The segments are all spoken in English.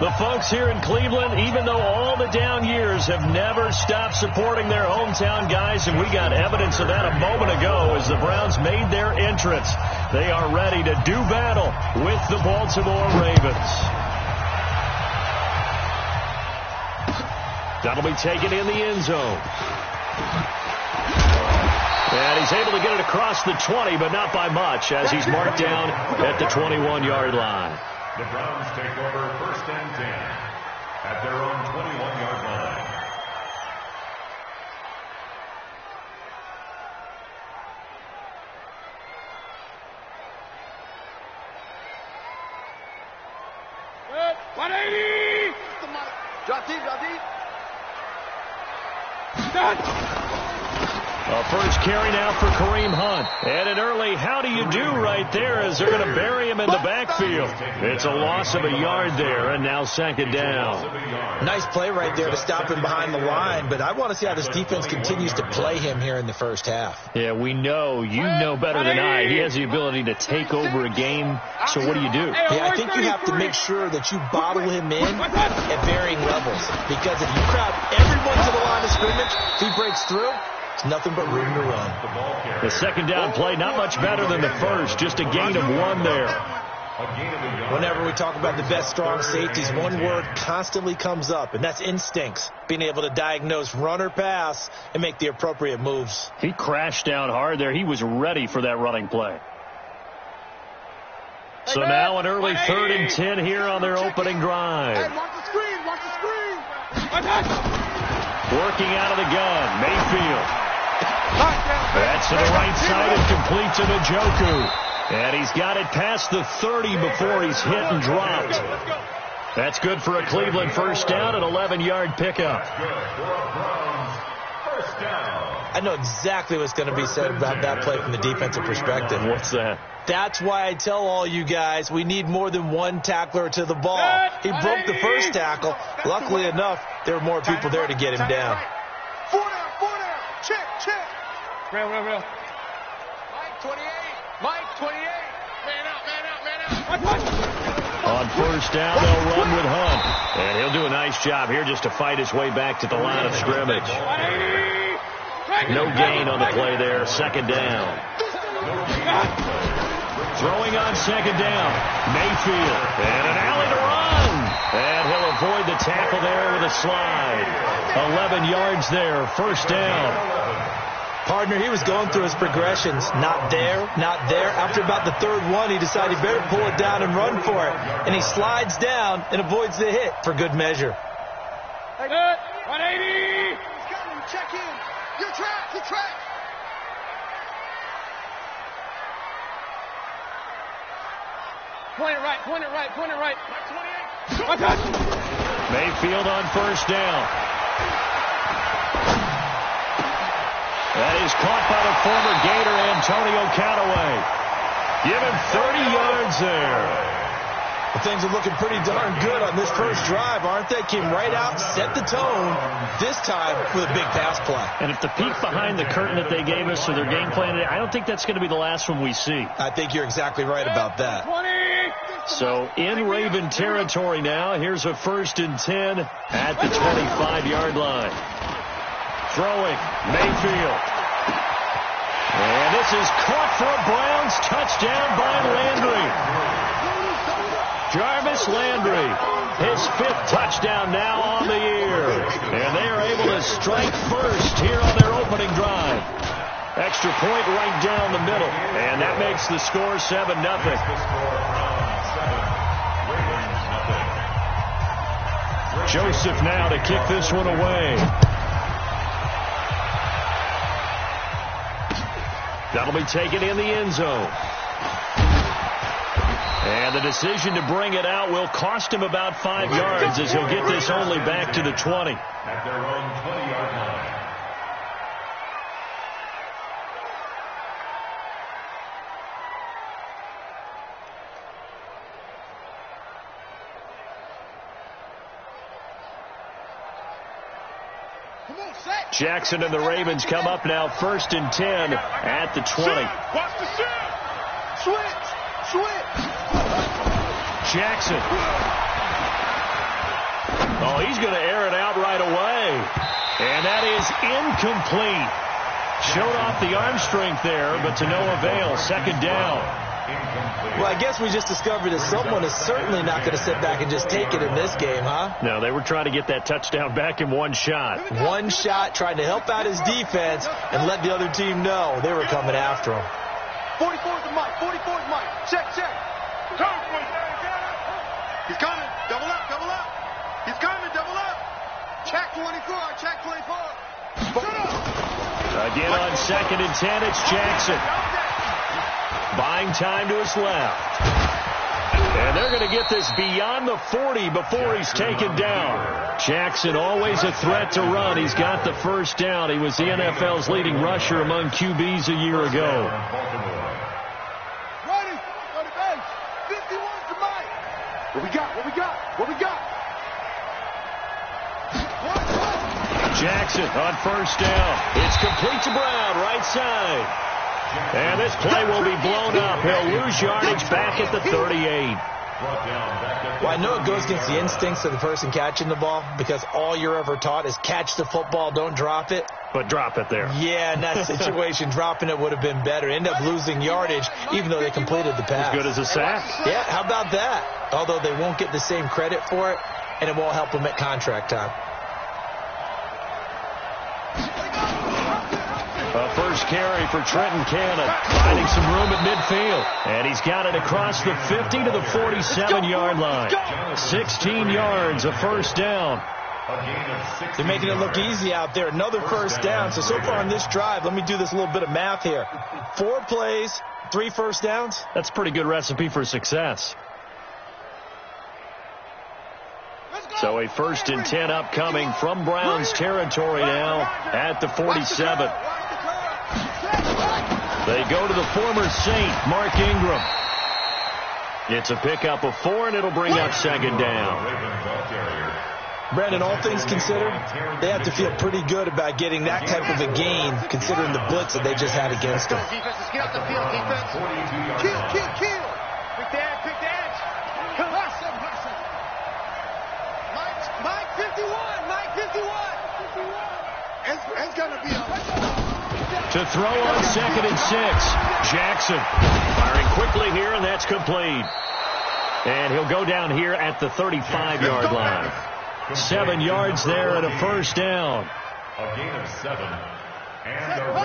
The folks here in Cleveland, even though all the down years, have never stopped supporting their hometown guys, and we got evidence of that a moment ago as the Browns made their entrance. They are ready to do battle with the Baltimore Ravens. That'll be taken in the end zone. And he's able to get it across the 20, but not by much, as he's marked down at the 21-yard line. The Browns take over 1st and 10 at their own 21-yard line. Good. 180! Drop deep, drop deep. Done. A first carry now for Kareem Hunt. And an early how do you do right there as they're going to bury him in the backfield. It's a loss of a yard there, and now 2nd down. Nice play right there to stop him behind the line, but I want to see how this defense continues to play him here in the first half. Yeah, we know. You know better than I. He has the ability to take over a game, so what do you do? Yeah, I think you have to make sure that you bottle him in at varying levels, because if you crowd everyone to the line of scrimmage, if he breaks through, it's nothing but room to run. The 2nd down play, not much better than the first. Just a gain of 1 there. Whenever we talk about the best strong safeties, one word constantly comes up, and that's instincts. Being able to diagnose run or pass and make the appropriate moves. He crashed down hard there. He was ready for that running play. So now an early 3rd and 10 here on their opening drive. Hey, watch the screen, watch the screen. Working out of the gun, Mayfield. That's to the right side and complete to Njoku. And he's got it past the 30 before he's hit and dropped. That's good for a Cleveland first down, an 11-yard pickup. I know exactly what's going to be said about that play from the defensive perspective. What's that? That's why I tell all you guys we need more than one tackler to the ball. He broke the first tackle. Luckily enough, there were more people there to get him down. 4 down, 4 down. Check. Real. Mike 28. Mike 28. Man out. On first down, they'll run with Hunt. And he'll do a nice job here just to fight his way back to the line of scrimmage. No gain on the play there. 2nd down. Throwing on 2nd down. Mayfield. And an alley to run. And he'll avoid the tackle there with a slide. 11 yards there. First down. Partner, he was going through his progressions. Not there, not there. After about the 3rd one, he decided he better pull it down and run for it. And he slides down and avoids the hit for good measure. Good. 180. Check in. Your track. Point it right. 28. Mayfield on first down. That is caught by the former Gator, Antonio Callaway. Give him 30 yards there. Well, things are looking pretty darn good on this first drive, aren't they? Came right out, set the tone, this time with a big pass play. And if the peek behind the curtain that they gave us to their game plan, I don't think that's going to be the last one we see. I think you're exactly right about that. 20. So in Raven territory now, here's a 1st and 10 at the 25-yard line. Throwing, Mayfield. And this is caught for a Browns touchdown by Landry. Jarvis Landry, his 5th touchdown now on the year. And they are able to strike first here on their opening drive. Extra point right down the middle. And that makes the score 7-0. Joseph now to kick this one away. That'll be taken in the end zone. And the decision to bring it out will cost him about 5 yards as he'll get this only back to the 20. At their own 20-yard line. Jackson and the Ravens come up now 1st and 10 at the 20. Watch the switch. Jackson. Oh, he's going to air it out right away. And that is incomplete. Showed off the arm strength there, but to no avail. Second down. Well, I guess we just discovered that someone is certainly not going to sit back and just take it in this game, huh? No, they were trying to get that touchdown back in one shot. One shot, trying to help out his defense and let the other team know they were coming after him. 44 is Mike. 44 is Mike. Check, check. He's coming. Double up, double up. He's coming, double up. Check 24, check 24. Again on 2nd and 10, it's Jackson. Buying time to his left. And they're going to get this beyond the 40 before he's taken down. Jackson always a threat to run. He's got the first down. He was the NFL's leading rusher among QBs a year ago. Ready, go to bench. 51 to Mike. What we got, what we got, what we got? Jackson on first down. It's complete to Brown, right side. And this play will be blown up. He'll lose yardage back at the 38. Well, I know it goes against the instincts of the person catching the ball because all you're ever taught is catch the football, don't drop it. But drop it there. Yeah, in that situation, dropping it would have been better. End up losing yardage even though they completed the pass. As good as a sack. Yeah, how about that? Although they won't get the same credit for it, and it won't help them at contract time. A first carry for Trenton Cannon, finding some room at midfield. And he's got it across the 50 to the 47-yard line. 16 yards, a first down. They're making it look easy out there. Another first down. So far on this drive, let me do this little bit of math here. 4 plays, 3 first downs. That's a pretty good recipe for success. So a 1st and 10 upcoming from Browns territory now at the 47. They go to the former Saint, Mark Ingram. It's a pickup of 4, and it'll bring up 2nd down. Brandon, all things considered, they have to feel pretty good about getting that type of a gain, considering the blitz that they just had against them. Defense, get up the field, defense. Kill, kill, kill. Pick the edge, pick the edge. Bless him, bless him. Mike 51, Mike 51. It's going to be a... To throw on 2nd and 6. Jackson firing quickly here, and that's complete. And he'll go down here at the 35-yard line. 7 yards there and a first down. A gain of 7.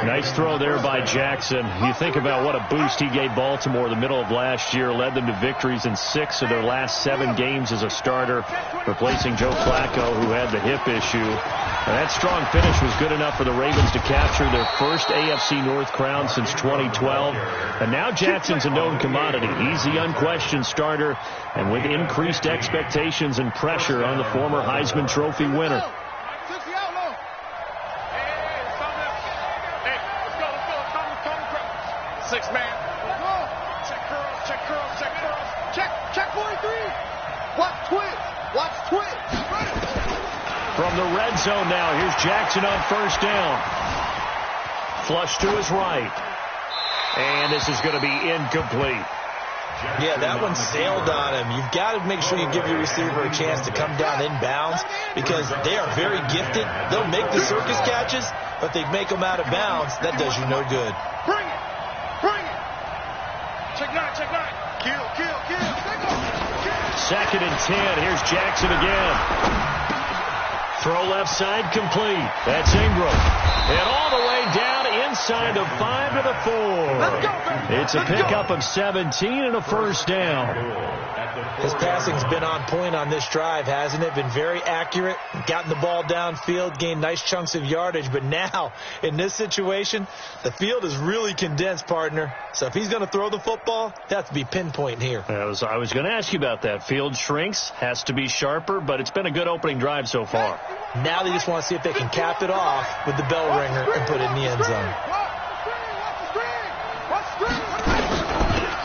Nice throw there by Jackson. You think about what a boost he gave Baltimore the middle of last year, led them to victories in 6 of their last 7 games as a starter, replacing Joe Flacco, who had the hip issue. And that strong finish was good enough for the Ravens to capture their first AFC North crown since 2012. And now Jackson's a known commodity. He's the unquestioned starter, and with increased expectations and pressure on the former Heisman Trophy winner. 6 man. Check curls, check curls, check curls. Check 43. Watch twist. Watch twist. From the red zone now, here's Jackson on first down. Flush to his right. And this is going to be incomplete. Yeah, that one sailed on him. You've got to make sure you give your receiver a chance to come down inbounds because they are very gifted. They'll make the circus catches, but they make them out of bounds. That does you no good. Bring it. Bring it. Check 9, check 9. Kill, kill, kill. 2nd and 10. Here's Jackson again. Throw left side complete. That's Ingram. And all the way down inside the 5 to the 4. It's a pickup of 17 and a first down. His passing's been on point on this drive, hasn't it? Been very accurate, gotten the ball downfield, gained nice chunks of yardage. But now, in this situation, the field is really condensed, partner. So if he's going to throw the football, it has to be pinpoint here. I was going to ask you about that. Field shrinks, has to be sharper, but it's been a good opening drive so far. Now they just want to see if they can cap it off with the bell ringer and put it in the end zone.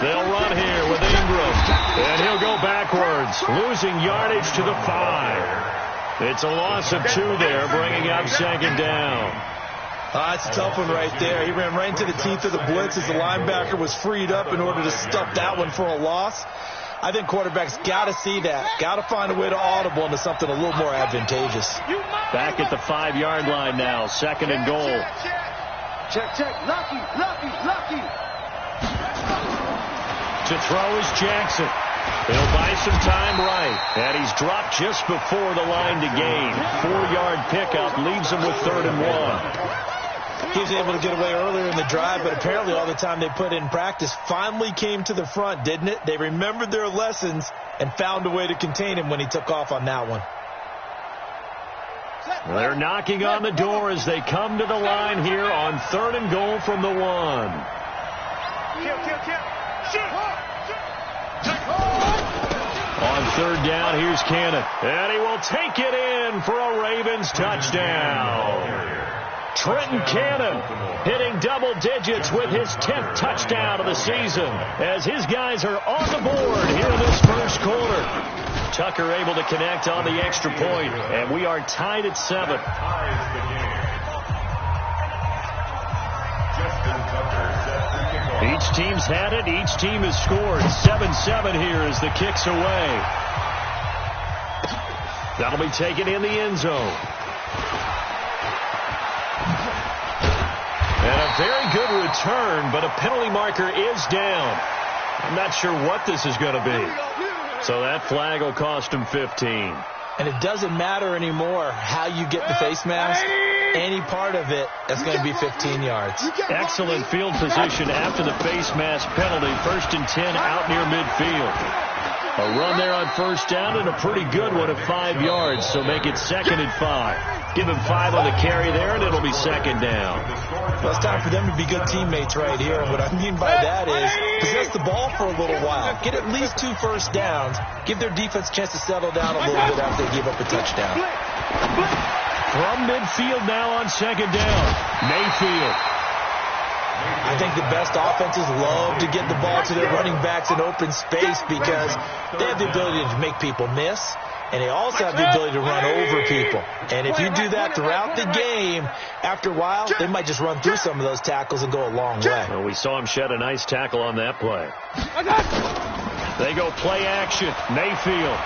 They'll run here with Ingram, and he'll go backwards, losing yardage to the 5. It's a loss of 2 there, bringing up 2nd down. That's a tough one right there. He ran right into the teeth of the blitz as the linebacker was freed up in order to stuff that one for a loss. I think quarterbacks got to see that, got to find a way to audible into something a little more advantageous. Back at the 5-yard line now, 2nd and goal. Check, lucky. To throw is Jackson. He'll buy some time right. And he's dropped just before the line to gain. 4-yard pickup leaves him with 3rd and 1. He was able to get away earlier in the drive, but apparently all the time they put in practice finally came to the front, didn't it? They remembered their lessons and found a way to contain him when he took off on that one. They're knocking on the door as they come to the line here on 3rd and goal from the 1. On 3rd down, here's Cannon. And he will take it in for a Ravens touchdown. Trenton Cannon hitting double digits with his 10th touchdown of the season as his guys are on the board here in this first quarter. Tucker able to connect on the extra point, and we are tied at 7. Each team's had it. Each team has scored. 7-7 here as the kick's away. That'll be taken in the end zone. And a very good return, but a penalty marker is down. I'm not sure what this is going to be. So that flag will cost him 15. And it doesn't matter anymore how you get the face mask. Any part of it, that's going to be 15 yards. Excellent field position after the face mask penalty. 1st and 10 out near midfield. A run there on 1st down and a pretty good one at 5 yards, so make it 2nd and 5. Give him 5 on the carry there, and it'll be 2nd down. Well, it's time for them to be good teammates right here. What I mean by that is possess the ball for a little while. Get at least 2 first downs. Give their defense a chance to settle down a little bit after they give up a touchdown. From midfield now on 2nd down, Mayfield. I think the best offenses love to get the ball to their running backs in open space because they have the ability to make people miss, and they also have the ability to run over people. And if you do that throughout the game, after a while, they might just run through some of those tackles and go a long way. Well, we saw him shed a nice tackle on that play. They go play action. Mayfield.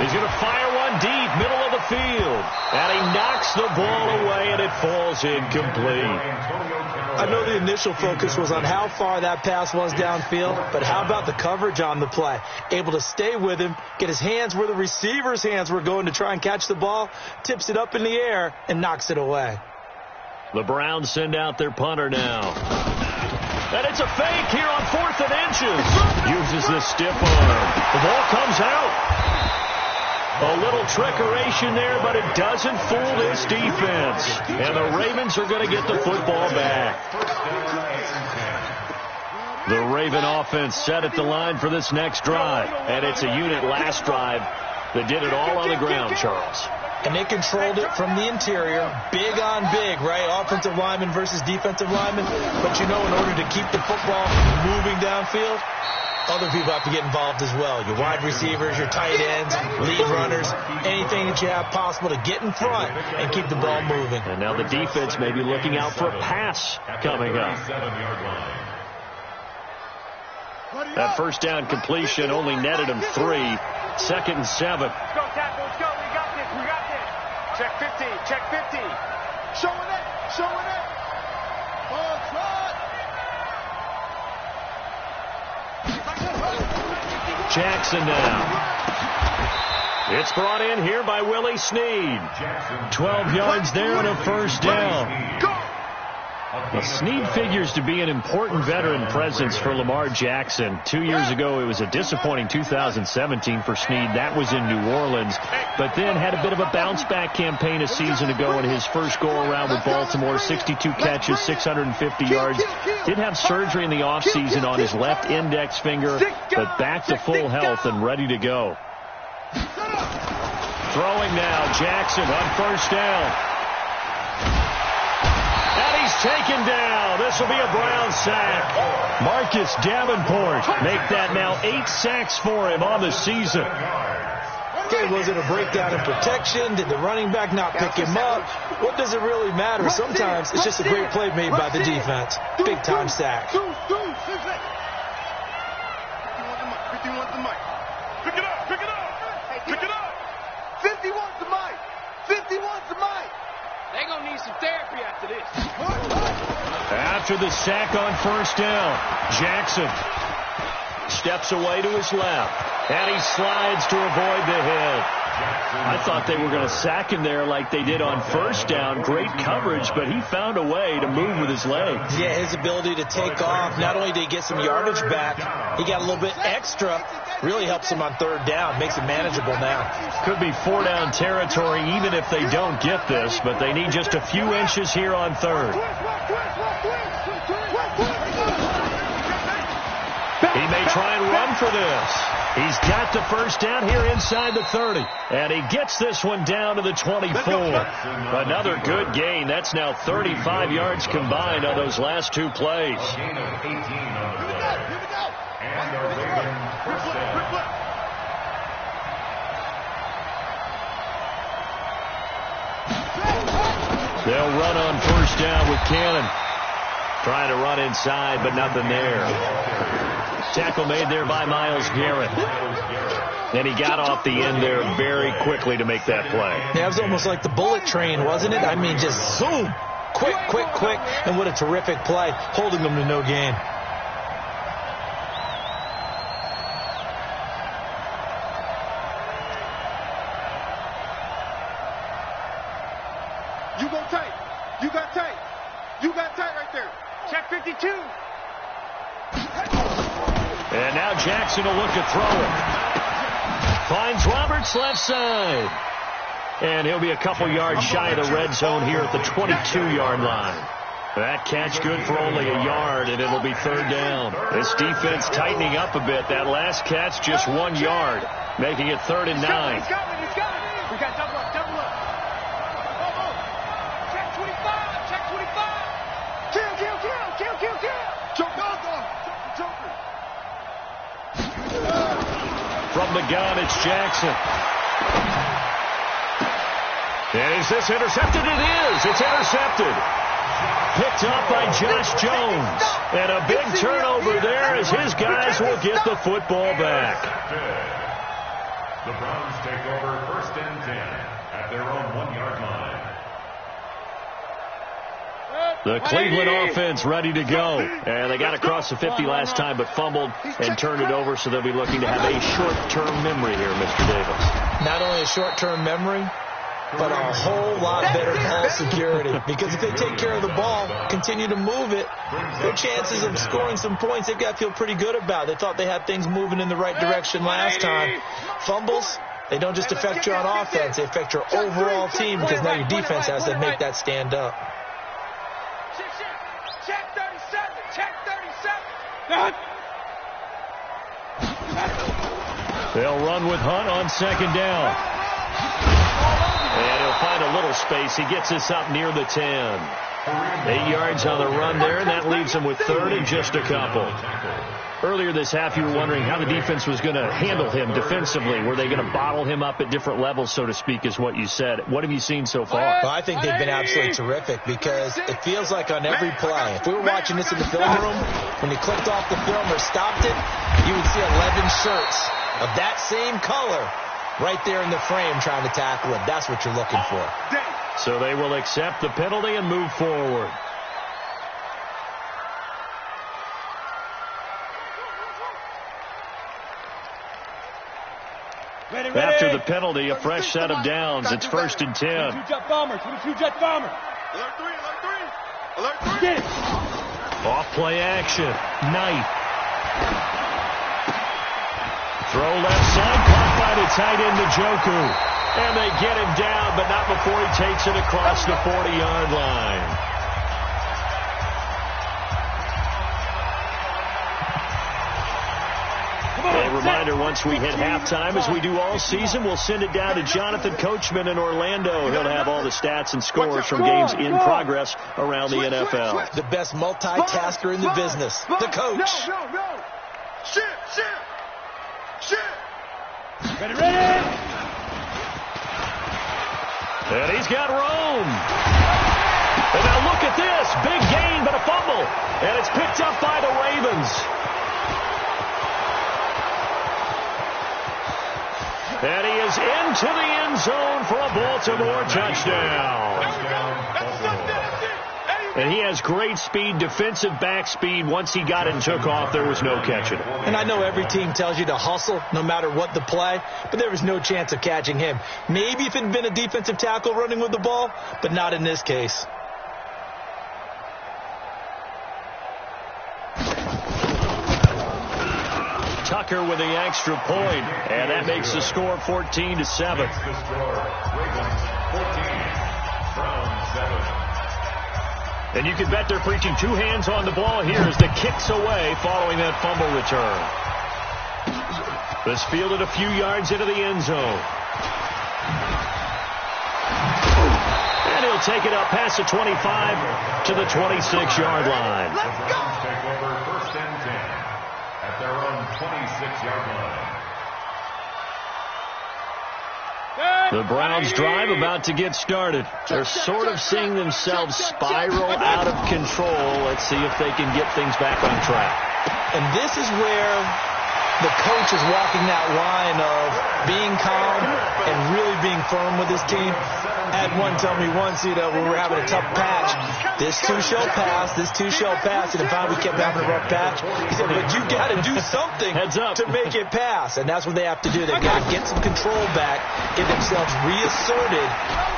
He's going to fire one deep, middle of the field. And he knocks the ball away, and it falls incomplete. I know the initial focus was on how far that pass was downfield, but how about the coverage on the play? Able to stay with him, get his hands where the receiver's hands were going to try and catch the ball, tips it up in the air, and knocks it away. The Browns send out their punter now. And it's a fake here on 4th and inches. Uses the stiff arm. The ball comes out. A little trickeration there, but it doesn't fool this defense. And the Ravens are going to get the football back. The Raven offense set at the line for this next drive. And it's a unit last drive that did it all on the ground, Charles. And they controlled it from the interior, big on big, right? Offensive lineman versus defensive lineman. But you know, in order to keep the football moving downfield, other people have to get involved as well. Your wide receivers, your tight ends, lead runners, anything that you have possible to get in front and keep the ball moving. And now the defense may be looking out for a pass coming up. That 1st down completion only netted him 3. 2nd and 7. Let's go, tackle. Let's go. We got this. Check 50. Check 50. Showing it. Ball shot. Jackson now. It's brought in here by Willie Snead. 12 yards there and a 1st down. Well, Snead figures to be an important veteran presence for Lamar Jackson. 2 years ago, it was a disappointing 2017 for Snead. That was in New Orleans. But then had a bit of a bounce-back campaign a season ago in his first go-around with Baltimore. 62 catches, 650 yards. Did have surgery in the offseason on his left index finger, but back to full health and ready to go. Throwing now, Jackson on 1st down. And he's taken down. This will be a Brown sack. Marcus Davenport make that now 8 sacks for him on the season. Okay, was it a breakdown in protection? Did the running back not pick him up? What does it really matter? Sometimes it's just a great play made by the defense. Big-time sack. 51 the mic. Pick it up. Pick it up. Pick it up. 51's the mic. 51's the mic. They're going to need some therapy after this. After the sack on first down, Jackson steps away to his left, and he slides to avoid the hit. I thought they were going to sack him there like they did on first down. Great coverage, but he found a way to move with his legs. Yeah, his ability to take off, not only did he get some yardage back, he got a little bit extra. Really helps him on third down, makes it manageable now. Could be 4-down territory even if they don't get this, but they need just a few inches here on third. He may try and run for this. He's got the first down here inside the 30. And he gets this one down to the 24. Another good gain. That's now 35 yards combined on those last two plays. A gain of 18 on the play. And a Ravens first down. They'll run on first down with Cannon. Trying to run inside, but nothing there. Tackle made there by Myles Garrett. And he got off the end there very quickly to make that play. Yeah, it was almost like the bullet train, wasn't it? I mean, just zoom. Quick, quick, quick. And what a terrific play, holding them to no gain. You go tight. You got tight. You got tight right there. Check 52. And now Jackson will look to throw it. Finds Roberts left side. And he'll be a couple yards shy of the red zone here at the 22-yard line. That catch good for only a yard, and it'll be third down. This defense tightening up a bit. That last catch just 1 yard, making it 3rd and 9. He's got it. We got double up, double up. Check 25, check 25. Kill. From the gun, it's Jackson. Is this intercepted? It is. It's intercepted. Picked up by Josh Jones. And a big turnover there as his guys will get the football back. The Browns take over 1st and 10 at their own 1-yard line. The Cleveland offense ready to go. And they got across the 50 last time but fumbled and turned it over, so they'll be looking to have a short-term memory here, Mr. Davis. Not only a short-term memory, but a whole lot better ball security. Because if they take care of the ball, continue to move it, their chances of scoring some points, they've got to feel pretty good about. They thought they had things moving in the right direction last time. Fumbles, they don't just affect you on offense, they affect your overall team because now your defense has to make that stand up. Check 37, check 37. They'll run with Hunt on 2nd down. And he'll find a little space. He gets us up near the 10. 8 yards on the run there, and that leaves him with 3rd and just a couple. Earlier this half, you were wondering how the defense was going to handle him defensively. Were they going to bottle him up at different levels, so to speak, is what you said. What have you seen so far? Well, I think they've been absolutely terrific because it feels like on every play, if we were watching this in the film room, when you clicked off the film or stopped it, you would see 11 shirts of that same color right there in the frame trying to tackle him. That's what you're looking for. So they will accept the penalty and move forward. After the penalty, a fresh set of downs. It's 1st and 10. Alert 3. Get it. Off play action. Knight. Throw left side. Caught by the tight end, Njoku. And they get him down, but not before he takes it across the 40-yard line. A reminder, once we hit halftime, as we do all season, we'll send it down to Jonathan Coachman in Orlando. He'll have all the stats and scores from games in progress around the NFL. The best multitasker in the business, the coach. No. Shit. Ready. And he's got Rome. And now look at this. Big gain, but a fumble. And it's picked up by the Ravens. And he is into the end zone for a Baltimore touchdown. And he has great speed, defensive back speed. Once he got it and took off, there was no catching him. And I know every team tells you to hustle no matter what the play, but there was no chance of catching him. Maybe if it had been a defensive tackle running with the ball, but not in this case. Tucker with the extra point, and that makes the score 14-7. The score, Ravens 14, Browns 7. And you can bet they're preaching two hands on the ball here as the kick's away following that fumble return. This fielded a few yards into the end zone. And he'll take it up past the 25 to the 26-yard line. Let's go! Take over first and 10 at their own 26-yard line. The Browns drive about to get started. They're sort of seeing themselves spiral out of control. Let's see if they can get things back on track. And this is where the coach is walking that line of being calm and really being firm with his team. I had one tell me once, when we were having a tough patch, this too shall pass, this too shall pass, and if we kept having a rough patch, he said, but you got to do something to make it pass, and that's what they have to do. They've got to get some control back, get themselves reasserted,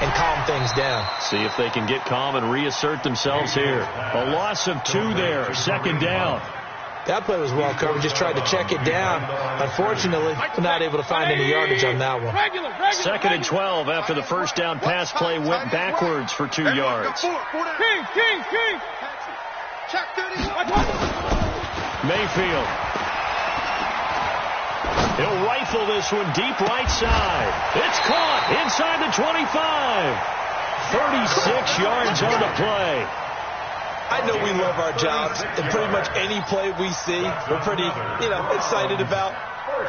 and calm things down. See if they can get calm and reassert themselves here. A loss of 2 there, second down. That play was well covered. Just tried to check it down. Unfortunately, we're not able to find any yardage on that one. Second and 12 after the first down pass play went backwards for 2 yards. Mayfield. He'll rifle this one deep right side. It's caught inside the 25. 36 yards on the play. I know we love our jobs, and pretty much any play we see, we're pretty, excited about.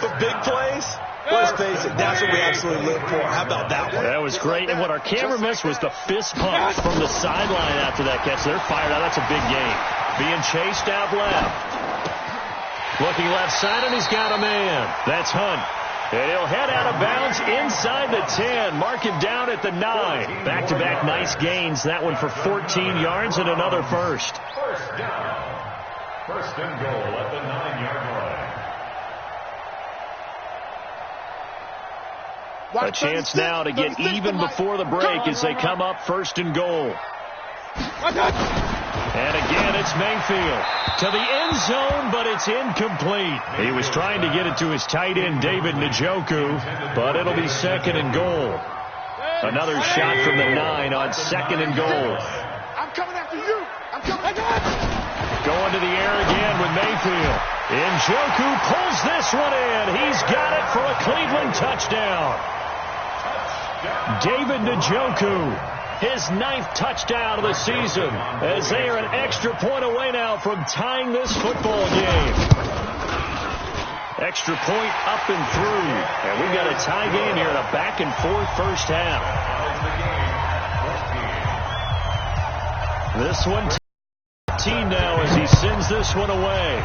But big plays, let's face it, that's what we absolutely live for. How about that one? That was great, and what our camera missed was the fist pump from the sideline after that catch. They're fired out. That's a big gain. Being chased out left. Looking left side, and he's got a man. That's Hunt. And he'll head out of bounds inside the 10. Mark him down at the 9. Back-to-back nice gains. That one for 14 yards and another first. First down. First and goal at the 9-yard line. A chance now to get even before the break as they come up first and goal. And again, it's Mayfield to the end zone, but it's incomplete. He was trying to get it to his tight end, David Njoku, but it'll be second and goal. Another shot from the 9 on second and goal. I'm coming after you. I'm coming. Going to the air again with Mayfield. Njoku pulls this one in. He's got it for a Cleveland touchdown. David Njoku. His 9th touchdown of the season as they are an extra point away now from tying this football game. Extra point up and through. And we've got a tie game here in a back-and-forth first half. This one 15 now as he sends this one away.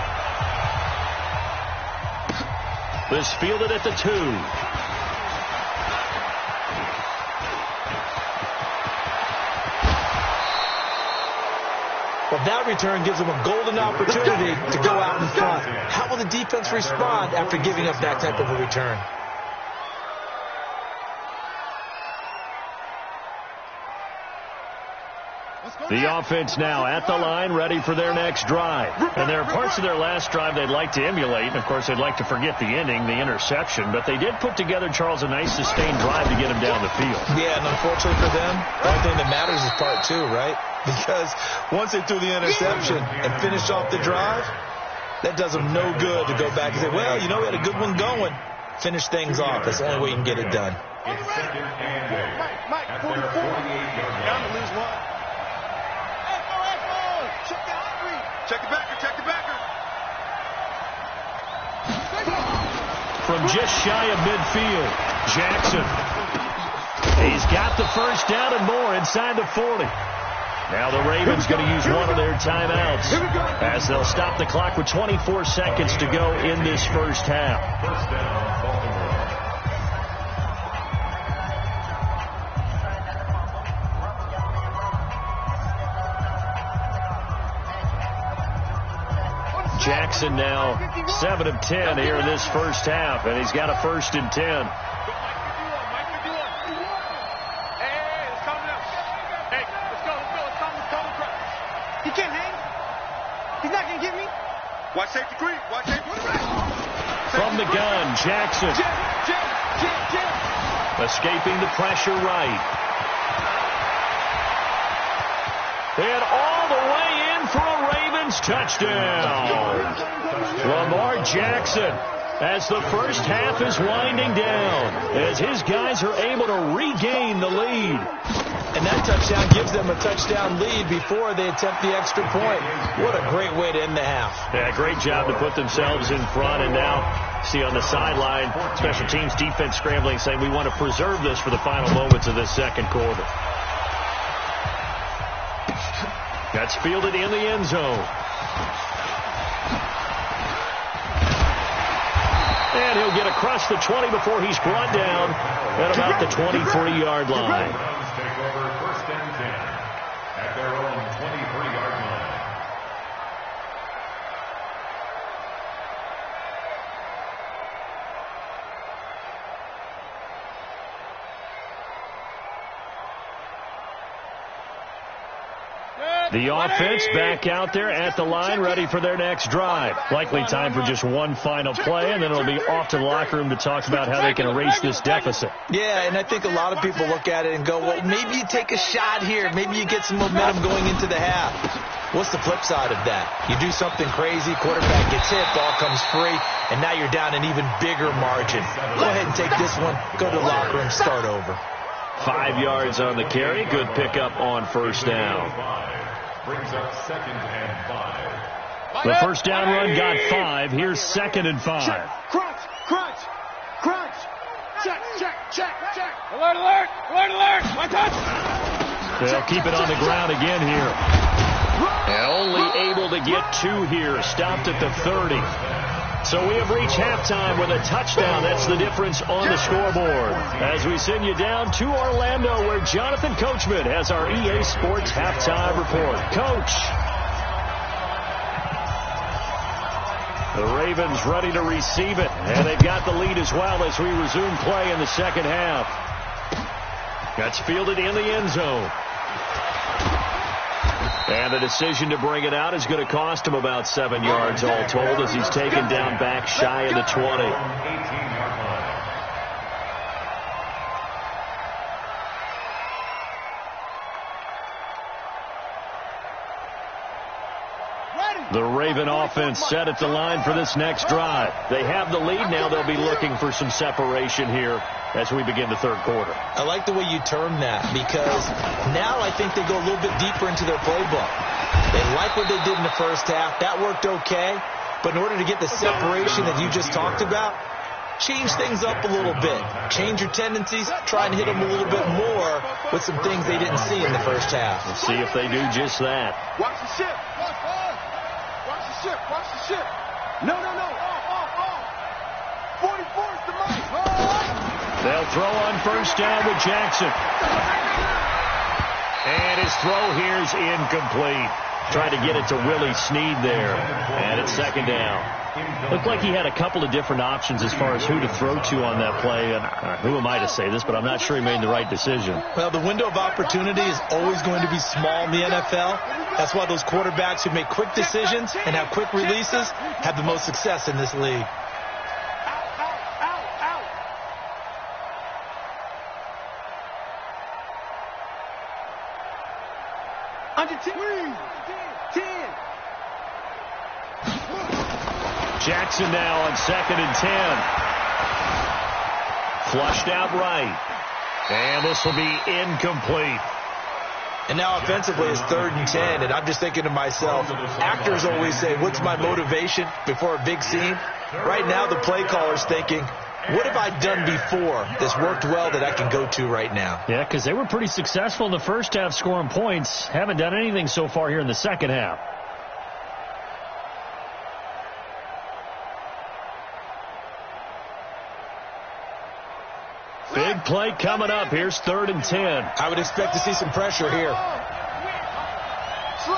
This fielded at the 2. Well, that return gives them a golden opportunity to go out in front. How will the defense respond after giving up that type of a return? The offense now at the line, ready for their next drive. And there are parts of their last drive they'd like to emulate. And, of course, they'd like to forget the ending, the interception. But they did put together, Charles, a nice sustained drive to get him down the field. Yeah, and unfortunately for them, the only thing that matters is part 2, right? Because once they threw the interception and finished off the drive, that does them no good to go back and say, well, we had a good one going. Finish things off. That's the only way you can get it done. It's second and goal. Mike, At 44. their 48-yard Down line. to lose one. Check the hungry. Check the backer. Check the backer. From just shy of midfield, Jackson. He's got the first down and more inside the 40. Now the Ravens going to use one of their timeouts as they'll stop the clock with 24 seconds to go in this first half. First down, Baltimore. Jackson now 7 of 10 here in this first half, and he's got a 1st and 10. He can't hang. He's not going to get me. Watch safety green. Watch safety green. From the gun, Jackson. Escaping the pressure right. And all the way in for a Ravens touchdown. Lamar Jackson, as the first half is winding down, as his guys are able to regain the lead. And that touchdown gives them a touchdown lead before they attempt the extra point. What a great way to end the half. Yeah, great job to put themselves in front. And now, see on the sideline, special teams defense scrambling, saying we want to preserve this for the final moments of this second quarter. That's fielded in the end zone. And he'll get across the 20 before he's brought down at about the 23-yard line. Take over 1st and 10 at their own 23-yard line. The offense back out there at the line, ready for their next drive. Likely time for just one final play, and then it'll be off to the locker room to talk about how they can erase this deficit. Yeah, and I think a lot of people look at it and go, well, maybe you take a shot here. Maybe you get some momentum going into the half. What's the flip side of that? You do something crazy, quarterback gets hit, ball comes free, and now you're down an even bigger margin. Go ahead and take this one, go to the locker room, start over. 5 yards on the carry. Good pickup on first down. Brings up 2nd and 5. The first down run got 5. Here's 2nd and 5. Check. Crunch. Check. Alert, alert. My touch. They'll keep it on the ground again here. And only able to get 2 here. Stopped at the 30. So we have reached halftime with a touchdown. That's the difference on the scoreboard. As we send you down to Orlando, where Jonathan Coachman has our EA Sports halftime report. Coach. The Ravens ready to receive it. And they've got the lead as well as we resume play in the second half. That's fielded in the end zone. And the decision to bring it out is going to cost him about 7 yards all told, as he's taken down back shy of the 20. 18-yard line. The Raven offense set at the line for this next drive. They have the lead. Now they'll be looking for some separation here as we begin the third quarter. I like the way you term that, because now I think they go a little bit deeper into their playbook. They like what they did in the first half. That worked okay. But in order to get the separation that you just talked about, change things up a little bit. Change your tendencies. Try and hit them a little bit more with some things they didn't see in the first half. Let's see if they do just that. Watch the ship. Watch the ship. No. 44 is the mic. They'll throw on first down with Jackson. And his throw here is incomplete. Tried to get it to Willie Snead there. And it's second down. Looked like he had a couple of different options as far as who to throw to on that play. And who am I to say this, but I'm not sure he made the right decision. Well, the window of opportunity is always going to be small in the NFL. That's why those quarterbacks who make quick decisions and have quick releases have the most success in this league. Under 10. 10. Jackson now on 2nd and 10. Flushed out right. And this will be incomplete. And now offensively it's 3rd and 10, and I'm just thinking to myself, actors always say, what's my motivation before a big scene? Right now the play caller's thinking, what have I done before that's worked well that I can go to right now? Yeah, because they were pretty successful in the first half scoring points. Haven't done anything so far here in the second half. Big play coming up. Here's 3rd and 10. I would expect to see some pressure here. Switch.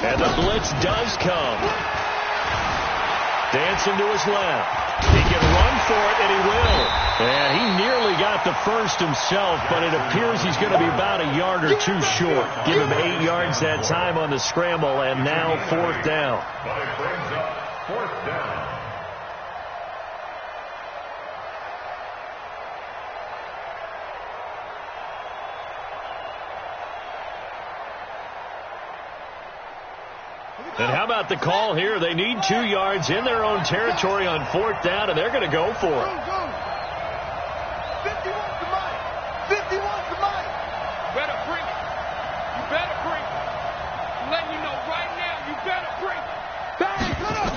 And the blitz does come. Dancing to his left. He can run for it, and he will. And he nearly got the first himself, but it appears he's going to be about a yard or two short. Give him 8 yards that time on the scramble, and now 4th down. But it brings up 4th down. And how about the call here? They need 2 yards in their own territory on 4th down, and they're going to go for it. 50 wants the mic. 50 wants the mic. You better bring it. You better bring it. I'm letting you know right now, you better bring it. Bang, put up.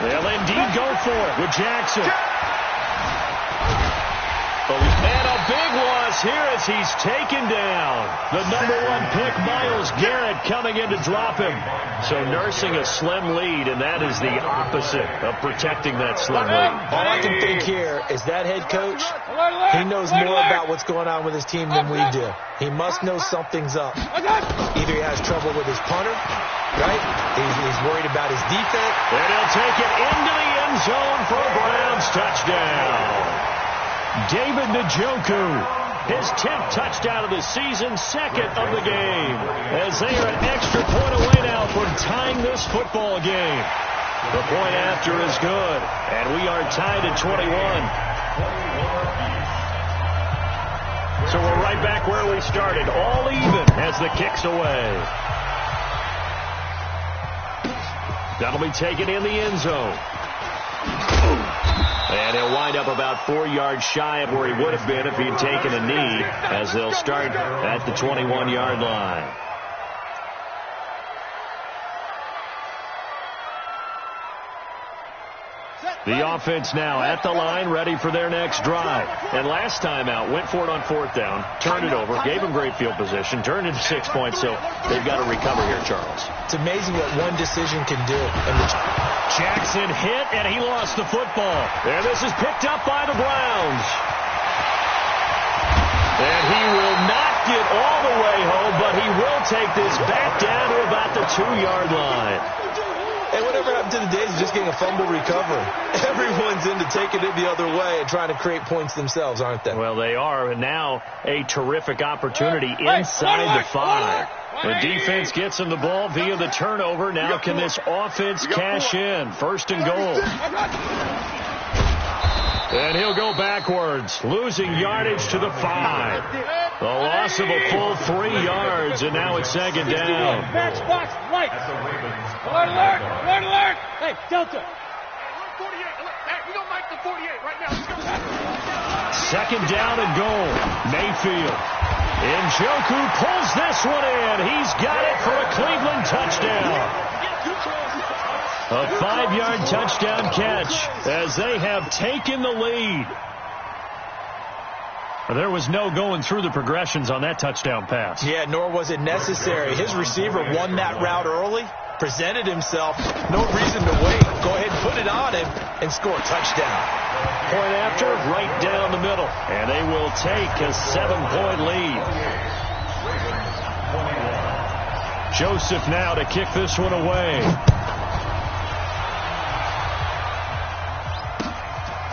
They'll indeed go for it with Jackson. And a big loss here as he's taken down. The #1 pick, Myles Garrett, coming in to drop him. So nursing a slim lead, and that is the opposite of protecting that slim lead. All I can think here is that head coach, he knows more about what's going on with his team than we do. He must know something's up. Either he has trouble with his punter, right? He's worried about his defense. And he'll take it into the end zone for a Browns touchdown. David Njoku, his 10th touchdown of the season, 2nd of the game, as they are an extra point away now from tying this football game. The point after is good, and we are tied at 21. So we're right back where we started, all even as the kick's away. That'll be taken in the end zone. And he'll wind up about 4 yards shy of where he would have been if he'd taken a knee, as they'll start at the 21-yard line. The offense now at the line, ready for their next drive. And last time out, went for it on 4th down, turned it over, gave them great field position, turned into 6 points, so they've got to recover here, Charles. It's amazing what one decision can do. And Jackson hit, and he lost the football. And this is picked up by the Browns. And he will not get all the way home, but he will take this back down to about the 2-yard line. And whatever happened to the days of just getting a fumble recovery? Everyone's into taking it the other way and trying to create points themselves, aren't they? Well, they are, and now a terrific opportunity inside the 5. The defense gets him the ball via the turnover. Now can this offense cash in? 1st and goal. And he'll go backwards, losing yardage to the 5. The loss of a full 3 yards, and now it's 2nd down. Match box, right. Alert, alert, alert, alert. Hey, Delta. 48. Hey, we don't like the 48 right now. 2nd down and goal. Mayfield. Njoku pulls this one in. He's got it for a Cleveland touchdown. A 5-yard touchdown catch as they have taken the lead. There was no going through the progressions on that touchdown pass. Yeah, nor was it necessary. His receiver won that route early, presented himself. No reason to wait. Go ahead and put it on him and score a touchdown. Point after, right down the middle. And they will take a 7-point lead. Joseph now to kick this one away.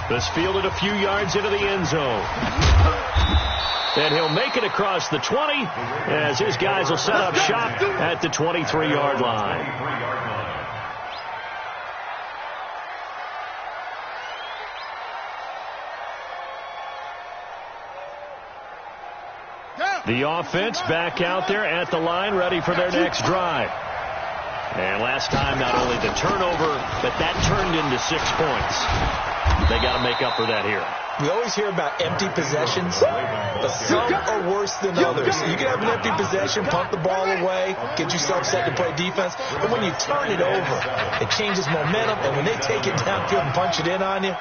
This fielded a few yards into the end zone. And he'll make it across the 20 as his guys will set up shop at the 23-yard line. The offense back out there at the line, ready for their next drive. And last time, not only the turnover, but that turned into 6 points. They got to make up for that here. We always hear about empty possessions, but some are worse than others. You can have an empty possession, punt the ball away, get yourself set to play defense, but when you turn it over, it changes momentum, and when they take it downfield and punch it in on you,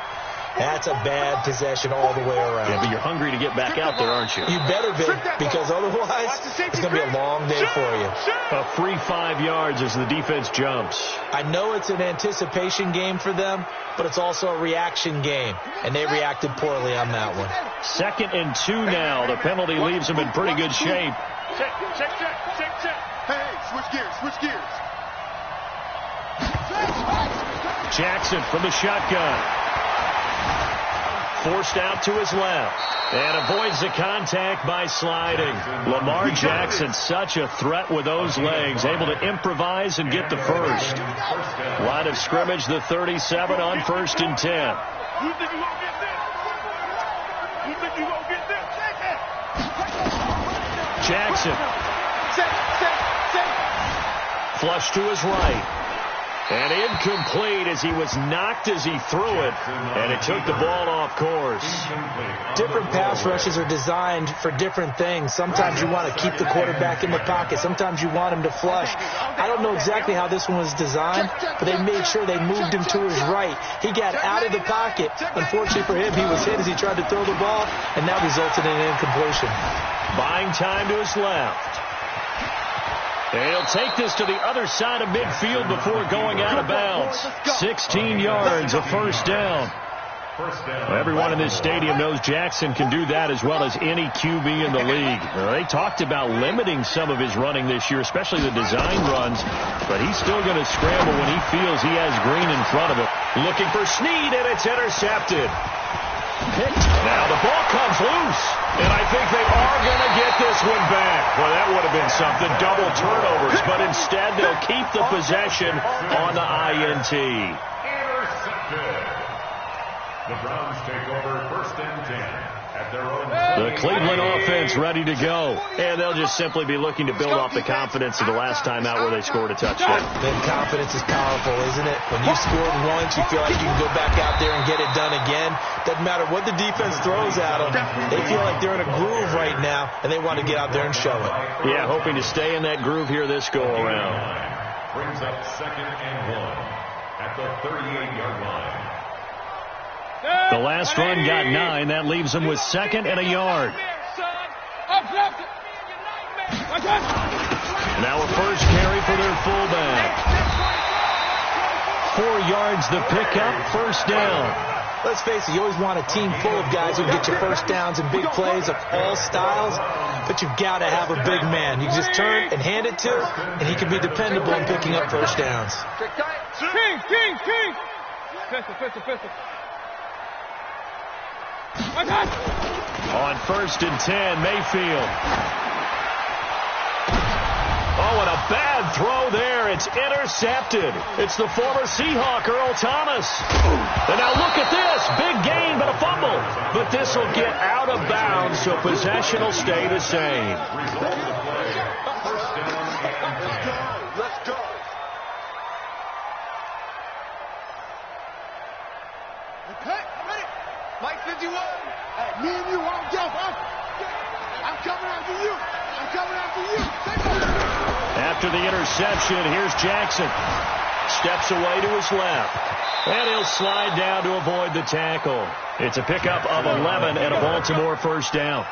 that's a bad possession all the way around. Yeah, but you're hungry to get back out there, aren't you? You better be, because otherwise it's going to be a long day for you. A free 5 yards as the defense jumps. I know it's an anticipation game for them, but it's also a reaction game, and they reacted poorly on that one. 2nd and 2 now. The penalty leaves them in pretty good shape. Check. Hey, switch gears. Jackson from the shotgun. Forced out to his left. And avoids the contact by sliding. Lamar Jackson, such a threat with those legs. Able to improvise and get the first. Line of scrimmage, the 37 on 1st and 10. You think you won't get this? You think you won't get this? Jackson. Flush to his right. And incomplete as he was knocked as he threw it. And it took the ball off course. Different pass rushes are designed for different things. Sometimes you want to keep the quarterback in the pocket. Sometimes you want him to flush. I don't know exactly how this one was designed, but they made sure they moved him to his right. He got out of the pocket. Unfortunately for him, he was hit as he tried to throw the ball, and that resulted in an incompletion. Buying time to his left. And he'll take this to the other side of midfield before going out of bounds. 16 yards, a first down. Well, everyone in this stadium knows Jackson can do that as well as any QB in the league. They talked about limiting some of his running this year, especially the design runs, but he's still going to scramble when he feels he has green in front of him. Looking for Snead, and it's intercepted. Picked. Now the ball comes loose, and I think they are going to get this one back. Well, that would have been something, double turnovers, but instead they'll keep the possession on the INT. Intercepted. The Browns take over 1st and 10 at their own. The Cleveland offense ready to go, and they'll just simply be looking to build off the confidence of the last time out where they scored a touchdown. Then confidence is powerful, isn't it? When you scored once, you feel like you can go back out there and get it done again. Doesn't matter what the defense throws at them. They feel like they're in a groove right now, and they want to get out there and show it. Yeah, hoping to stay in that groove here this go-around. Brings up 2nd and 1 at the 38-yard line. The last run got 9. That leaves them with 2nd and a yard. Now a first carry for their fullback. 4 yards the pickup, first down. Let's face it, you always want a team full of guys who get you first downs and big plays of all styles, but you've got to have a big man. You can just turn and hand it to, and he can be dependable in picking up first downs. King! Pistol. On 1st and 10, Mayfield. Oh, and a bad throw there. It's intercepted. It's the former Seahawk, Earl Thomas. And now look at this. Big gain, but a fumble. But this will get out of bounds, so possession will stay the same. Let's go. Okay, ready. Mike 51. Hey, me and you won't jump. I'm coming after you. After the interception, here's Jackson. Steps away to his left. And he'll slide down to avoid the tackle. It's a pickup of 11 and a Baltimore first down.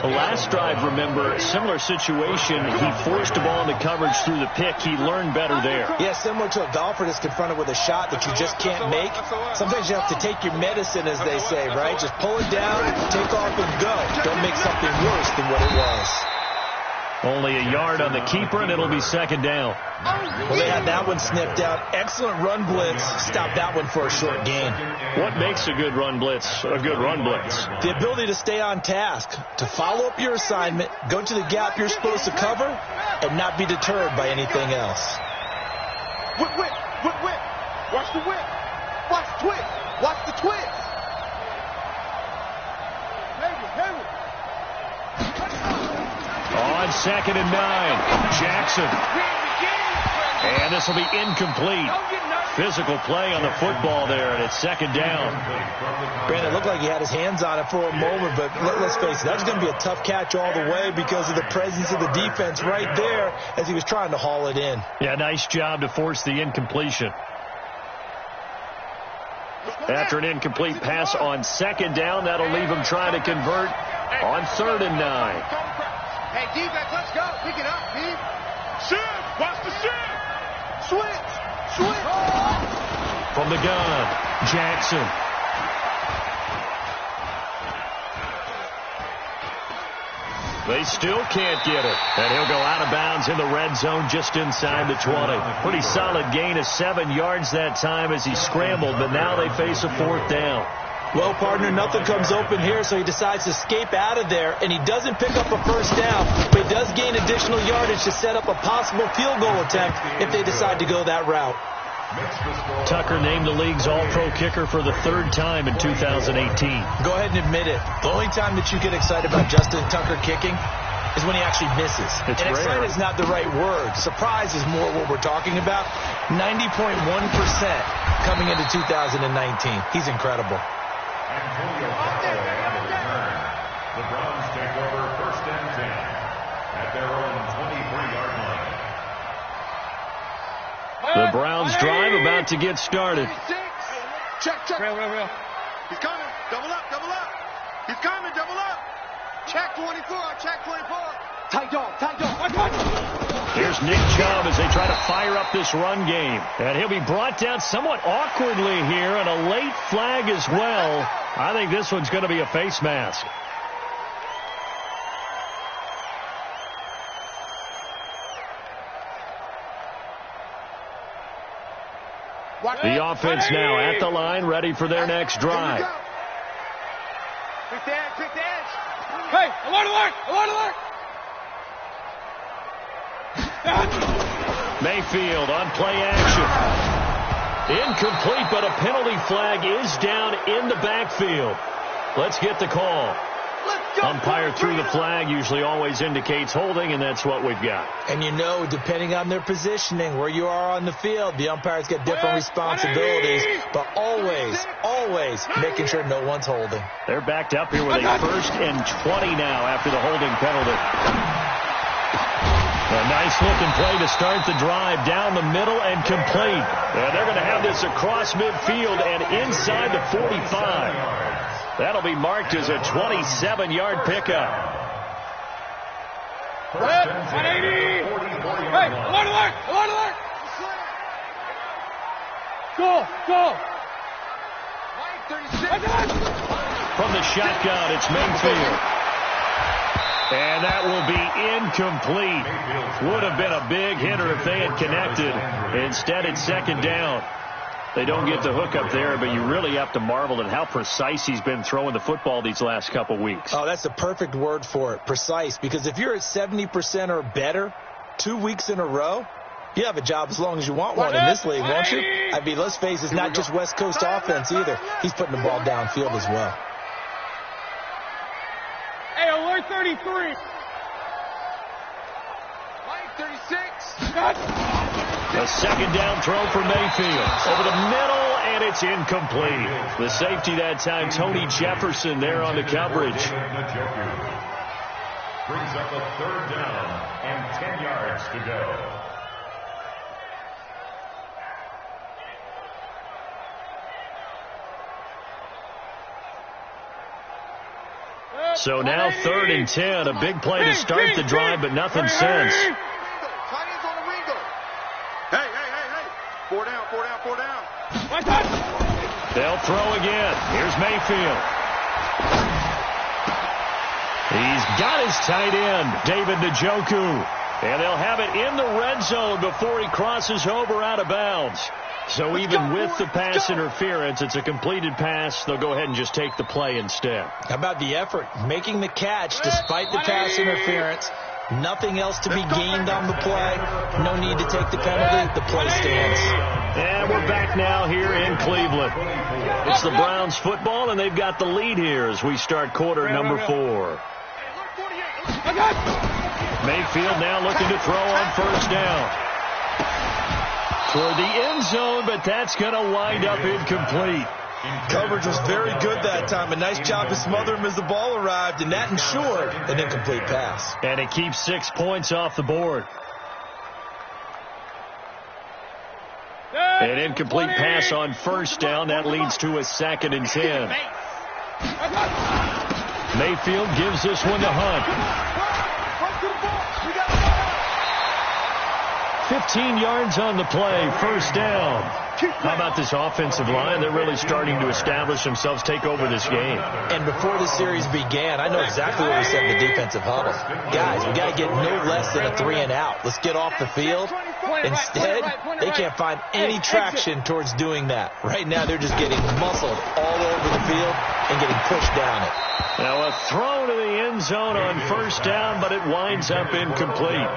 The last drive, remember, similar situation. He forced the ball into coverage through the pick. He learned better there. Yeah, similar to a golfer that's confronted with a shot that you just can't make. Sometimes you have to take your medicine, as they say, right? Just pull it down, take off, and go. Don't make something worse than what it was. Only a yard on the keeper, and it'll be 2nd down. Well, they had that one snipped out. Excellent run blitz. Stopped that one for a short gain. What makes a good run blitz a good run blitz? The ability to stay on task, to follow up your assignment, go to the gap you're supposed to cover, and not be deterred by anything else. Whip. Watch the whip. Watch the twist. Watch the twist. On 2nd and 9, Jackson. And this will be incomplete. Physical play on the football there, and it's 2nd down. Brandon, it looked like he had his hands on it for a moment, but let's face it, that's going to be a tough catch all the way because of the presence of the defense right there as he was trying to haul it in. Yeah, nice job to force the incompletion. After an incomplete pass on 2nd down, that'll leave him trying to convert on 3rd and 9. Hey, defense, let's go. Pick it up, D. Shift! Watch the shift! Switch! From the gun, Jackson. They still can't get it. And he'll go out of bounds in the red zone just inside the 20. Pretty solid gain of 7 yards that time as he scrambled, but now they face a 4th down. Well, partner, nothing comes open here, so he decides to escape out of there, and he doesn't pick up a 1st down, but he does gain additional yardage to set up a possible field goal attempt if they decide to go that route. Tucker named the league's all-pro kicker for the 3rd time in 2018. Go ahead and admit it. The only time that you get excited about Justin Tucker kicking is when he actually misses. It's and rare. excited is not the right word. Surprise is more what we're talking about. 90.1% coming into 2019. He's incredible. Antonio Callaway on the return. The Browns take over 1st and 10 at their own 23-yard line. The Browns drive about to get started. Check, check. Real. He's coming. Double up, double up. He's coming, double up. Check 24, check 24. Tight dog. Here's Nick Chubb as they try to fire up this run game. And he'll be brought down somewhat awkwardly here, and a late flag as well. I think this one's going to be a face mask. The offense now at the line, ready for their next drive. Quick the edge. Hey, alert! Mayfield on play action. Incomplete, but a penalty flag is down in the backfield. Let's get the call. Umpire threw the flag, usually always indicates holding, and that's what we've got. And you know, depending on their positioning, where you are on the field, the umpires get different responsibilities, but always making sure no one's holding. They're backed up here with a 1st and 20 now after the holding penalty. A nice-looking play to start the drive down the middle and complete. And they're going to have this across midfield and inside the 45. That'll be marked as a 27-yard pickup. 180. Hey, alert! Go! Mike, 36. From the shotgun, it's Mayfield. And that will be incomplete. Would have been a big hitter if they had connected. Instead, it's 2nd down. They don't get the hook up there, but you really have to marvel at how precise he's been throwing the football these last couple weeks. Oh, that's the perfect word for it, precise, because if you're at 70% or better 2 weeks in a row, you have a job as long as you want one in this league, won't you? I mean, let's face it, it's not just West Coast offense either. He's putting the ball downfield as well. Hey, alert 33. Mike, 36. A 2nd down throw for Mayfield. Over the middle, and it's incomplete. The safety that time, Tony Jefferson, there on the coverage. Brings up a 3rd down and 10 yards to go. So now 3rd and 10. A big play to start the drive, but nothing since. Tight ends on the Ringo. Hey. 4 down. They'll throw again. Here's Mayfield. He's got his tight end, David Njoku. And they'll have it in the red zone before he crosses over out of bounds. So even with the pass interference, it's a completed pass. They'll go ahead and just take the play instead. How about the effort? Making the catch despite the pass interference. Nothing else to be gained on the play. No need to take the penalty. The play stands. And we're back now here in Cleveland. It's the Browns football, and they've got the lead here as we start quarter number 4. Mayfield now looking to throw on 1st down. Toward the end zone, but that's going to wind up incomplete. Coverage was very good that time. A nice job to smother him as the ball arrived, and that ensured an incomplete pass. And it keeps 6 points off the board. An incomplete pass on 1st down. That leads to a 2nd and 10. Mayfield gives this one to Hunt. 15 yards on the play, first down. How about this offensive line? They're really starting to establish themselves, take over this game. And before the series began, I know exactly what we said in the defensive huddle. Guys, we got to get no less than a 3-and-out. Let's get off the field. Instead, they can't find any traction towards doing that. Right now, they're just getting muscled all over the field and getting pushed down it. Now a throw to the end zone on first down, but it winds up incomplete.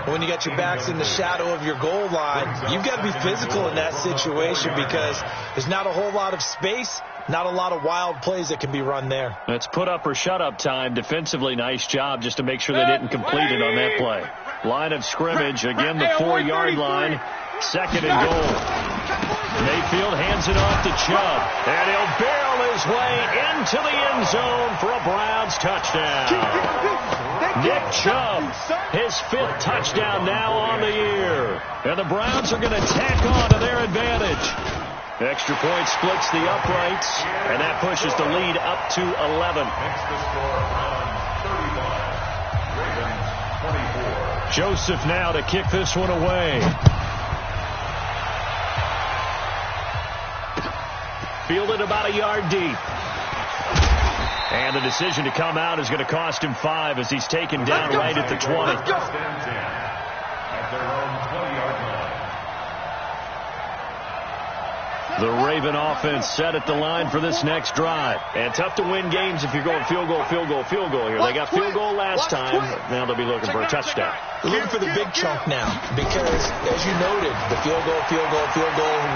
When you got your backs in the shadow of your goal line, you've got to be physical in that situation because there's not a whole lot of space, not a lot of wild plays that can be run there. It's put up or shut up time. Defensively, nice job just to make sure they didn't complete it on that play. Line of scrimmage, again the 4-yard line. Second and goal. Mayfield hands it off to Chubb, and he'll barrel his way into the end zone for a Browns touchdown. Nick Chubb, his 5th touchdown now on the year. And the Browns are going to tack on to their advantage. Extra point splits the uprights, and that pushes the lead up to 11. Makes the score Browns 31, Ravens 24. Joseph now to kick this one away. Fielded about a yard deep. And the decision to come out is going to cost him 5 as he's taken down right at the 20. At their own 20-yard line. The Raven offense set at the line for this next drive. And tough to win games if you're going field goal, field goal, field goal here. They got field goal last time. Now they'll be looking for a touchdown. They're looking for the big chunk now because, as you noted, the field goal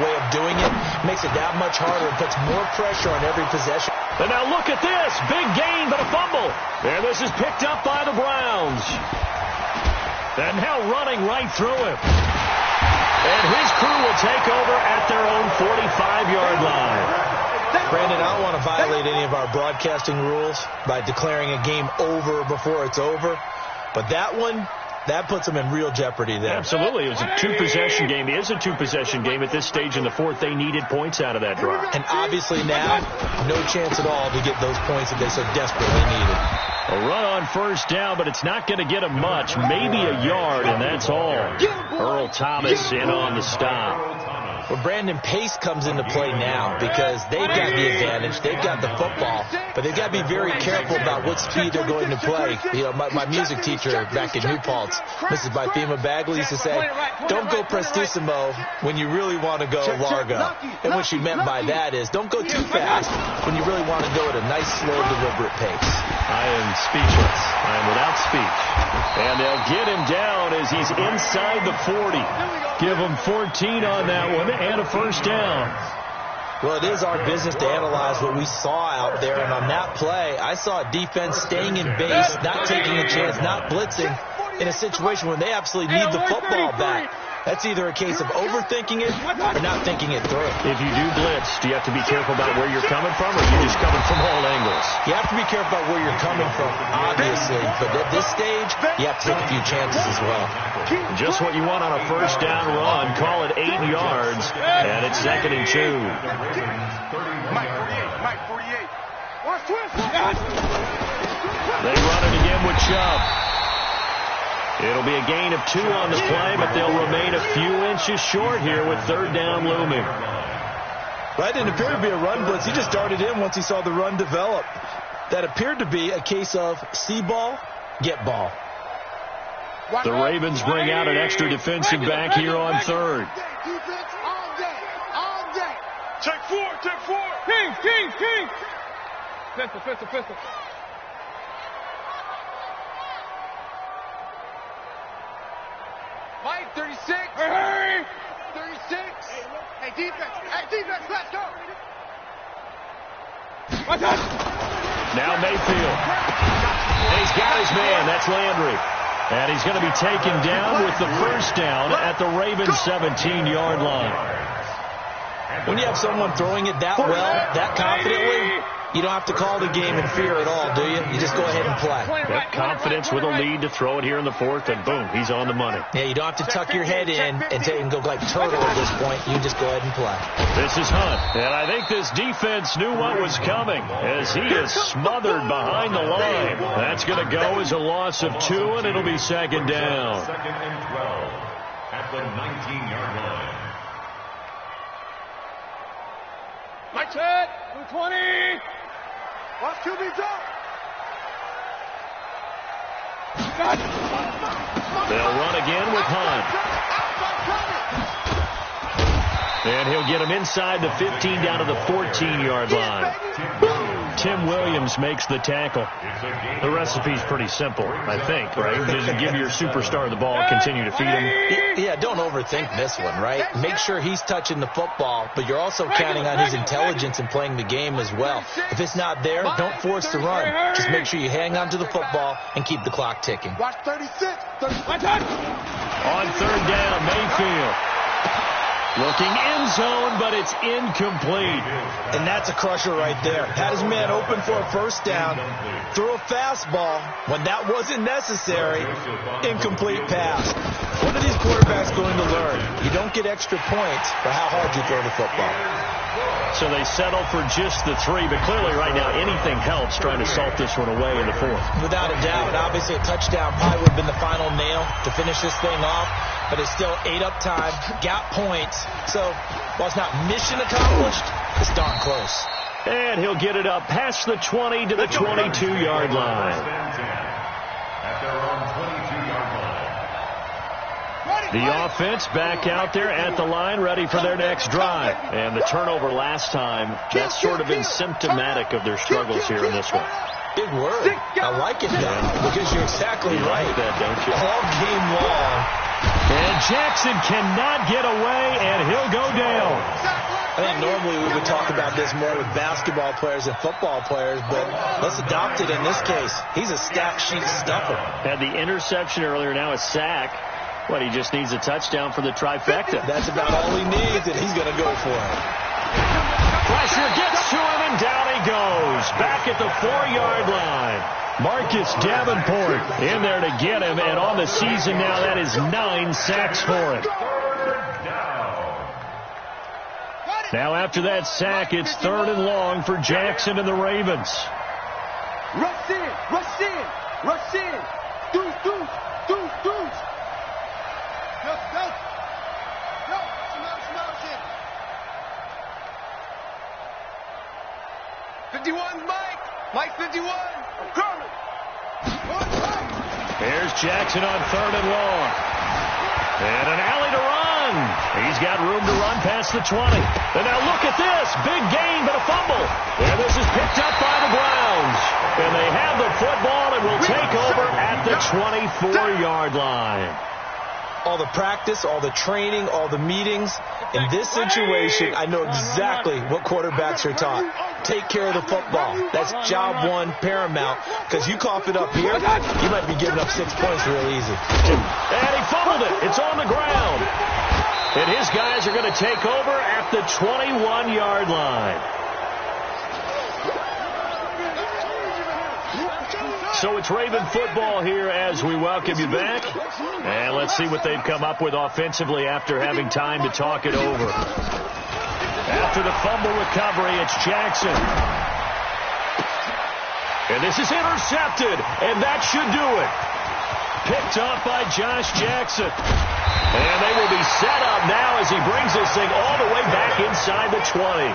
way of doing it makes it that much harder and puts more pressure on every possession. And now look at this. Big gain, but a fumble. And this is picked up by the Browns. And now running right through him. And his crew will take over at their own 45-yard line. Brandon, I don't want to violate any of our broadcasting rules by declaring a game over before it's over. But that one, that puts them in real jeopardy there. Absolutely. It was a 2-possession game. It is a 2-possession game at this stage in the 4th. They needed points out of that drive. And obviously now, no chance at all to get those points that they so desperately needed. A run on first down, but it's not going to get him much. Maybe a yard, and that's all. Earl Thomas in on the stop. Well, Brandon, pace comes into play now because they've got the advantage. They've got the football, but they've got to be very careful about what speed they're going to play. You know, my music teacher back in New Paltz, Mrs. Bythema Bagley, used to say, don't go prestissimo when you really want to go largo. And what she meant by that is don't go too fast when you really want to go at a nice, slow, deliberate pace. I am speechless. I am without speech. And they'll get him down as he's inside the 40. Give him 14 on that one and a first down. Well, it is our business to analyze what we saw out there. And on that play, I saw a defense staying in base, not taking a chance, not blitzing in a situation when they absolutely need the football back. That's either a case of overthinking it or not thinking it through. If you do blitz, do you have to be careful about where you're coming from, or are you just coming from all angles? You have to be careful about where you're coming from, obviously. But at this stage, you have to take a few chances as well. Just what you want on a first down run. Call it 8 yards, and it's 2nd and 2. Mike 48. Watch twist. They run it again with Chubb. It'll be a gain of 2 on the play, but they'll remain a few inches short here with 3rd down looming. That didn't appear to be a run blitz. He just darted in once he saw the run develop. That appeared to be a case of see ball, get ball. The Ravens bring out an extra defensive back here on 3rd. Check 4. King. Pistol. Mike, 36. Hurry! 36. Hey, defense, let's go. Now Mayfield. And he's got his man. That's Landry. And he's going to be taken down with the first down at the Ravens 17-yard line. When you have someone throwing it that well, that confidently, you don't have to call the game in fear at all, do you? You just go ahead and play. That confidence with a lead to throw it here in the 4th, and boom, he's on the money. Yeah, you don't have to tuck your head in and go like turtle at this point. You just go ahead and play. This is Hunt, and I think this defense knew what was coming as he is smothered behind the line. That's going to go as a loss of 2, and it'll be 2nd down. 2nd and 12. At the 19-yard line. Mike's head, 20. Watch QB jump. They'll run again with Hunt. And he'll get him inside the 15 down to the 14-yard line. Tim Williams makes the tackle. The recipe's pretty simple, I think, right? Just give your superstar the ball, continue to feed him. Yeah, don't overthink this one, right? Make sure he's touching the football, but you're also counting on his intelligence in playing the game as well. If it's not there, don't force the run. Just make sure you hang on to the football and keep the clock ticking. Watch 36. On third down, Mayfield. Looking end zone, but it's incomplete. And that's a crusher right there. Had his man open for a first down. Threw a fastball when that wasn't necessary. Incomplete pass. What are these quarterbacks going to learn? You don't get extra points for how hard you throw the football. So they settle for just the 3, but clearly right now anything helps trying to salt this one away in the 4th. Without a doubt. Obviously a touchdown probably would have been the final nail to finish this thing off, but it's still 8 up time, got points. So while it's not mission accomplished, it's darn close. And he'll get it up past the 20 to the 22-yard line. At their own 22-yard line. The offense back out there at the line, ready for their next drive. And the turnover last time, that's sort of been symptomatic of their struggles here in this one. Big word. I like it, though, because you're exactly right. Like that, don't you? All game long. And Jackson cannot get away, and he'll go down. I think normally we would talk about this more with basketball players and football players, but let's adopt it in this case. He's a stat sheet stuffer. Had the interception earlier, now a sack. What, he just needs a touchdown for the trifecta. That's about all he needs, and he's going to go for it. Pressure gets to him, and down he goes. Back at the 4-yard line. Marcus Davenport in there to get him, and on the season now, that is 9 sacks for him. Now after that sack, it's 3rd and long for Jackson and the Ravens. Rush in, rush in, rush in. Deuce, deuce, deuce, deuce. Go, go. Go, smash it. 51, Mike. Mike 51. I'm coming. Here's Jackson on 3rd and long. And an alley to run. He's got room to run past the 20. And now look at this. Big gain, but a fumble. And this is picked up by the Browns. And they have the football and will take over at the 24-yard line. All the practice, all the training, all the meetings. In this situation, I know exactly what quarterbacks are taught. Take care of the football. That's job one, paramount. Because you cough it up here, you might be giving up 6 points real easy. And he fumbled it. It's on the ground. And his guys are going to take over at the 21-yard line. So it's Raven football here as we welcome you back. And let's see what they've come up with offensively after having time to talk it over. After the fumble recovery, it's Jackson. And this is intercepted, and that should do it. Picked up by Josh Jackson. And they will be set up now as he brings this thing all the way back inside the 20.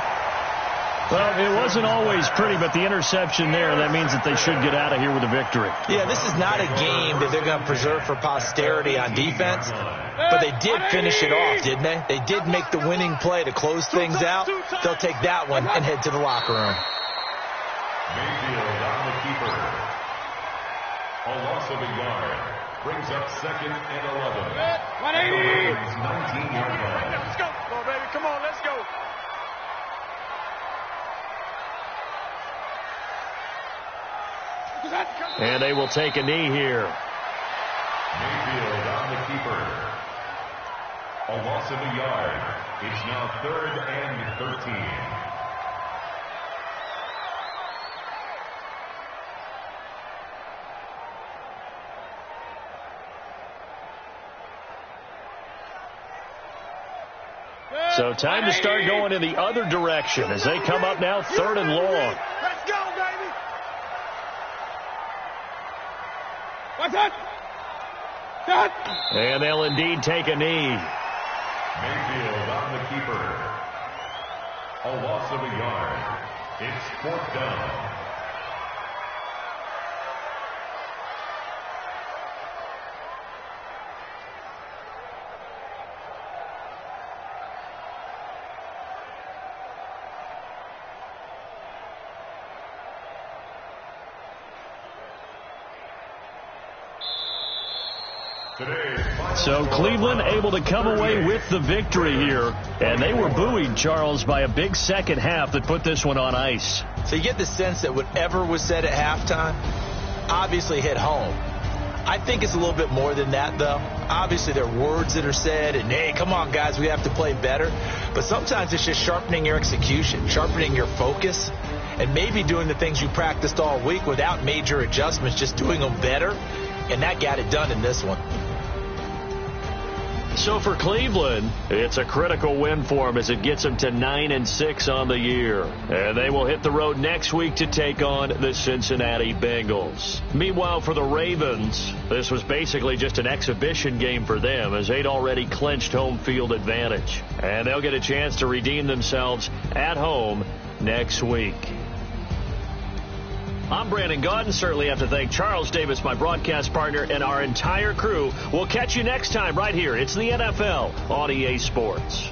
Well, it wasn't always pretty, but the interception there, that means that they should get out of here with a victory. Yeah, this is not a game that they're going to preserve for posterity on defense, but they did finish it off, didn't they? They did make the winning play to close things out. They'll take that one and head to the locker room. Mayfield on the keeper. A loss of a yard. Brings up 2nd and 11. 180. 19-yard line. Let's go. Come on, baby. Come on, let's go. And they will take a knee here. Mayfield on the keeper. A loss of a yard. It's now 3rd and 13. So time to start going in the other direction as they come up now 3rd and long. Let's go, baby. What's that? And they'll indeed take a knee. Mayfield on the keeper. A loss of a yard. It's 4th down. So Cleveland able to come away with the victory here. And they were buoyed, Charles, by a big second half that put this one on ice. So you get the sense that whatever was said at halftime obviously hit home. I think it's a little bit more than that, though. Obviously, there are words that are said, and, hey, come on, guys, we have to play better. But sometimes it's just sharpening your execution, sharpening your focus, and maybe doing the things you practiced all week without major adjustments, just doing them better. And that got it done in this one. So for Cleveland, it's a critical win for them as it gets them to 9-6 on the year. And they will hit the road next week to take on the Cincinnati Bengals. Meanwhile, for the Ravens, this was basically just an exhibition game for them as they'd already clinched home field advantage. And they'll get a chance to redeem themselves at home next week. I'm Brandon Gaudin. Certainly have to thank Charles Davis, my broadcast partner, and our entire crew. We'll catch you next time right here. It's the NFL on EA Sports.